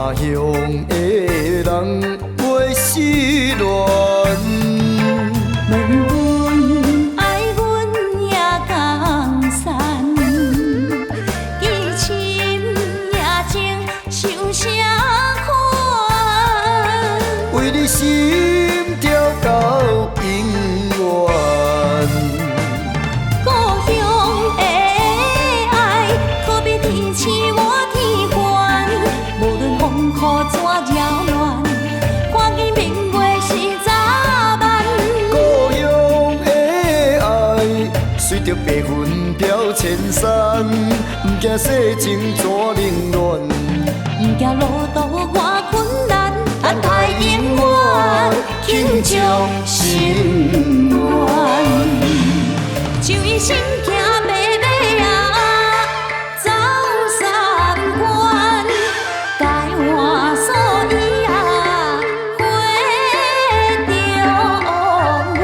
他乡的人袂失恋。问阮爱阮也江山，记深也情受啥款？为你心跳到永远。故乡的爱，可比天星我天悬。无论风雨怎扰乱，看见明月是早晚。故乡的爱，随着白云飘千山，不惊世情怎冷暖，不惊路途偌困难，等待永远，庆祝心愿。就以心行马马啊，走三关，该换所以啊，花中原，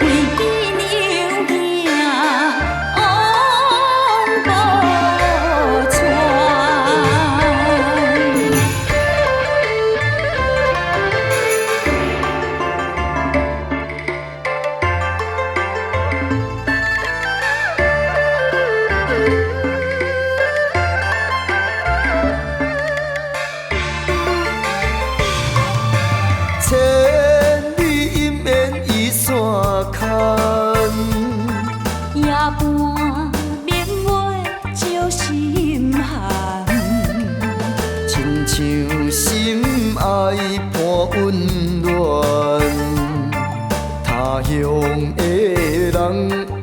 为记牛行往无川。千里姻缘已山牵，夜半明月照心寒，亲像心爱伴温暖。他乡的人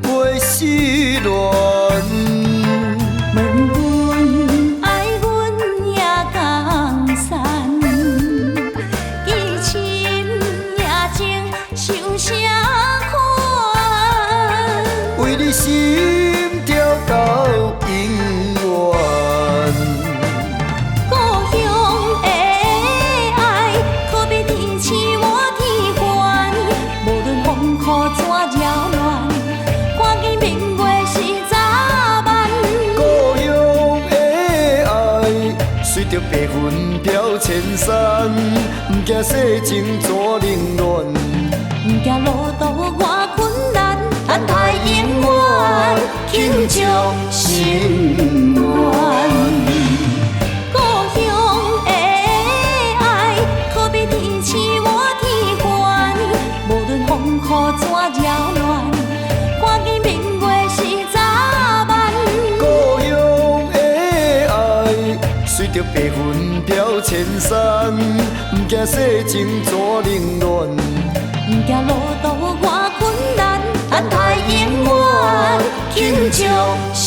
袂失恋。问阮爱阮也江山，记深也情受啥款？为你心跳到永远。故乡的爱，可比天星我天悬。无论风雨怎扰乱，看见明月是早晚。故乡的爱，随着白云飘千山，不惊世情怎冷暖，不惊路途偌困难，等待永远，庆祝心愿。故乡的爱，可比天星我天悬。无论风雨怎扰乱，看见明月是早晚。故乡的爱，随着白云飘千山，不惊世情怎冷暖，不惊路途偌困难，等待永远，庆祝心